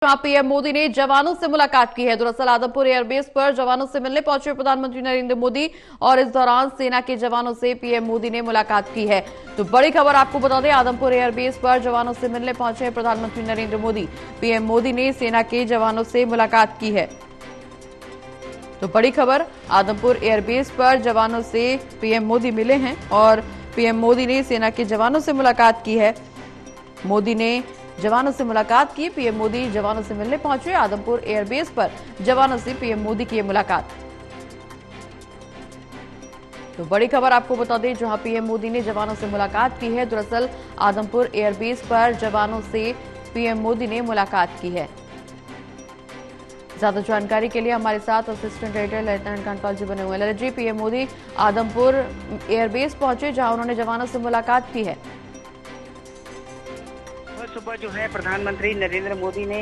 जहां पीएम मोदी ने जवानों से मुलाकात की है। दरअसल आदमपुर एयरबेस पर जवानों से मिलने पहुंचे प्रधानमंत्री नरेंद्र मोदी और इस दौरान सेना के जवानों से पीएम मोदी ने मुलाकात की है। तो बड़ी खबर आपको बता दें, आदमपुर एयरबेस पर जवानों से मिलने पहुंचे प्रधानमंत्री नरेंद्र मोदी। पीएम मोदी ने सेना के जवानों से मुलाकात की है। तो बड़ी खबर, आदमपुर एयरबेस पर जवानों से पीएम मोदी मिले हैं और पीएम मोदी ने सेना के जवानों से मुलाकात की है। मोदी ने जवानों से मुलाकात की। पीएम मोदी जवानों से मिलने पहुंचे। आदमपुर एयरबेस पर जवानों से पीएम मोदी की मुलाकात। तो बड़ी खबर आपको बता दें, जहां पीएम मोदी ने जवानों से मुलाकात की है। दरअसल आदमपुर एयरबेस पर जवानों से पीएम मोदी ने मुलाकात की है। ज्यादा जानकारी के लिए हमारे साथ असिस्टेंट एडिटर लेफ्टिनेंट कांडपाल जी बने हुए हैं। ललित जी, पीएम मोदी आदमपुर एयरबेस पहुंचे जहां उन्होंने जवानों से मुलाकात की है। सुबह जो है प्रधानमंत्री नरेंद्र मोदी ने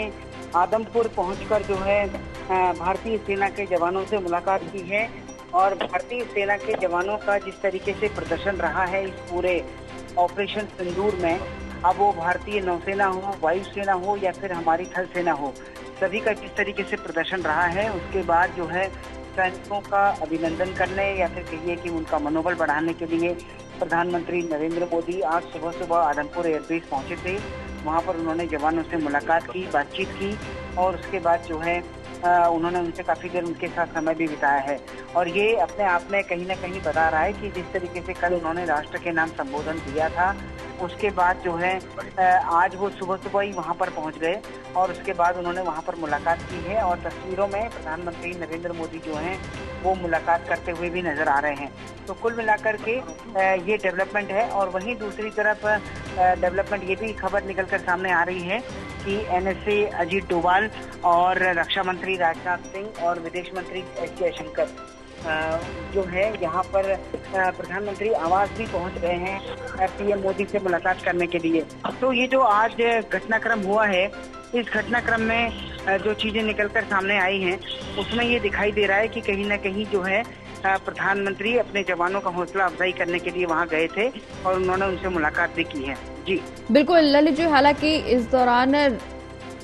आदमपुर पहुंचकर जो है भारतीय सेना के जवानों से मुलाकात की है और भारतीय सेना के जवानों का जिस तरीके से प्रदर्शन रहा है इस पूरे ऑपरेशन सिंदूर में, अब वो भारतीय नौसेना हो, वायुसेना हो या फिर हमारी थल सेना हो, सभी का जिस तरीके से प्रदर्शन रहा है, उसके बाद जो है सैनिकों का अभिनंदन करने या फिर कहिए कि उनका मनोबल बढ़ाने के लिए प्रधानमंत्री नरेंद्र मोदी आज सुबह सुबह आदमपुर एयरबेस पहुंचे थे। वहां पर उन्होंने जवानों से मुलाकात की, बातचीत की और उसके बाद जो है उन्होंने उनसे काफी देर उनके साथ समय भी बिताया है। और ये अपने आप में कहीं ना कहीं बता रहा है कि जिस तरीके से कल उन्होंने राष्ट्र के नाम संबोधन दिया था, उसके बाद जो है आज वो सुबह सुबह ही वहां पर पहुंच गए और उसके बाद उन्होंने वहां पर मुलाकात की है और तस्वीरों में प्रधानमंत्री नरेंद्र मोदी जो हैं वो मुलाकात करते हुए भी नजर आ रहे हैं। तो कुल मिलाकर के ये डेवलपमेंट है। और वहीं दूसरी तरफ डेवलपमेंट ये भी खबर निकलकर सामने आ रही है कि एनएसए अजीत डोभाल और रक्षा मंत्री राजनाथ सिंह और विदेश मंत्री एस जयशंकर जो है यहाँ पर प्रधानमंत्री आवास भी पहुंच रहे हैं पीएम मोदी से मुलाकात करने के लिए। तो ये जो आज घटनाक्रम हुआ है, इस घटनाक्रम में जो चीजें निकलकर सामने आई हैं उसमें ये दिखाई दे रहा है कि कहीं ना कहीं जो है प्रधानमंत्री अपने जवानों का हौसला अफजाई करने के लिए वहां गए थे और उन्होंने उनसे मुलाकात भी की है। जी बिल्कुल ललित जी, हालांकि इस दौरान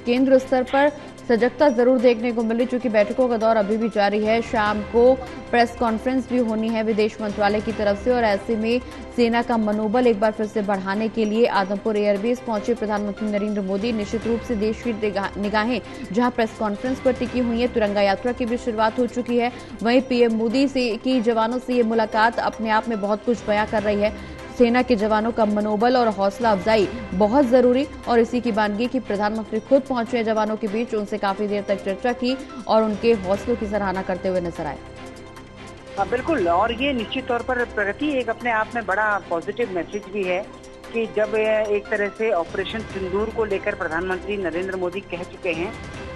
केंद्र स्तर पर सजगता जरूर देखने को मिली, चूंकि बैठकों का दौर अभी भी जारी है। शाम को प्रेस कॉन्फ्रेंस भी होनी है विदेश मंत्रालय की तरफ से और ऐसे में सेना का मनोबल एक बार फिर से बढ़ाने के लिए आदमपुर एयरबेस पहुंचे प्रधानमंत्री नरेंद्र मोदी। निश्चित रूप से देश की निगाहें जहां प्रेस कॉन्फ्रेंस पर टिकी हुई है, तिरंगा यात्रा की भी शुरुआत हो चुकी है। वहीं पीएम मोदी से की जवानों से ये मुलाकात अपने आप में बहुत कुछ बयां कर रही है। सेना के जवानों का मनोबल और हौसला अफजाई बहुत जरूरी और इसी की बानगी कि प्रधानमंत्री खुद पहुंचे जवानों के बीच, उनसे काफी देर तक चर्चा की और उनके हौसलों की सराहना करते हुए नजर आए। बिल्कुल, और ये निश्चित तौर पर प्रगति एक अपने आप में बड़ा पॉजिटिव मैसेज भी है कि जब एक तरह से ऑपरेशन सिंदूर को लेकर प्रधानमंत्री नरेंद्र मोदी कह चुके हैं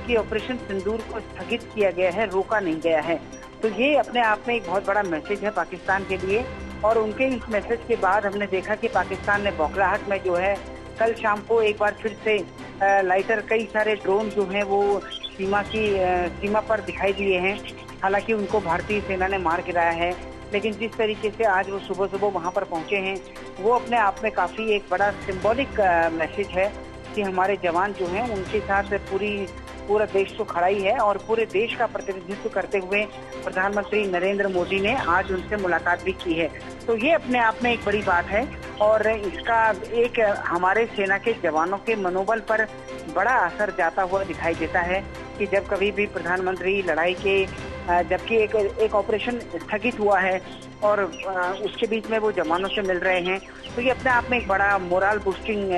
कि ऑपरेशन सिंदूर को स्थगित किया गया है, रोका नहीं गया है, तो ये अपने आप में एक बहुत बड़ा मैसेज है पाकिस्तान के लिए। और उनके इस मैसेज के बाद हमने देखा कि पाकिस्तान ने बौखलाहट में जो है कल शाम को एक बार फिर से लाइटर कई सारे ड्रोन जो हैं वो सीमा पर दिखाई दिए हैं। हालांकि उनको भारतीय सेना ने मार गिराया है, लेकिन जिस तरीके से आज वो सुबह सुबह वहां पर पहुंचे हैं वो अपने आप में काफी एक बड़ा सिंबॉलिक मैसेज है कि हमारे जवान जो हैं उनके साथ पूरा देश तो खड़ा ही है और पूरे देश का प्रतिनिधित्व करते हुए प्रधानमंत्री नरेंद्र मोदी ने आज उनसे मुलाकात भी की है। तो ये अपने आप में एक बड़ी बात है और इसका एक हमारे सेना के जवानों के मनोबल पर बड़ा असर जाता हुआ दिखाई देता है कि जब कभी भी प्रधानमंत्री लड़ाई के जबकि एक ऑपरेशन स्थगित हुआ है और उसके बीच में वो जवानों से मिल रहे हैं, तो ये अपने आप में एक बड़ा मोरल बूस्टिंग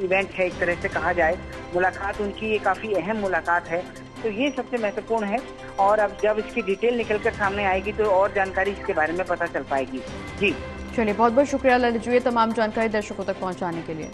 इवेंट है एक तरह से कहा जाए। मुलाकात उनकी ये काफी अहम मुलाकात है, तो ये सबसे महत्वपूर्ण है। और अब जब इसकी डिटेल निकलकर सामने आएगी तो और जानकारी इसके बारे में पता चल पाएगी। जी चलिए, बहुत बहुत शुक्रिया ललित जी, तमाम जानकारी दर्शकों तक पहुंचाने के लिए।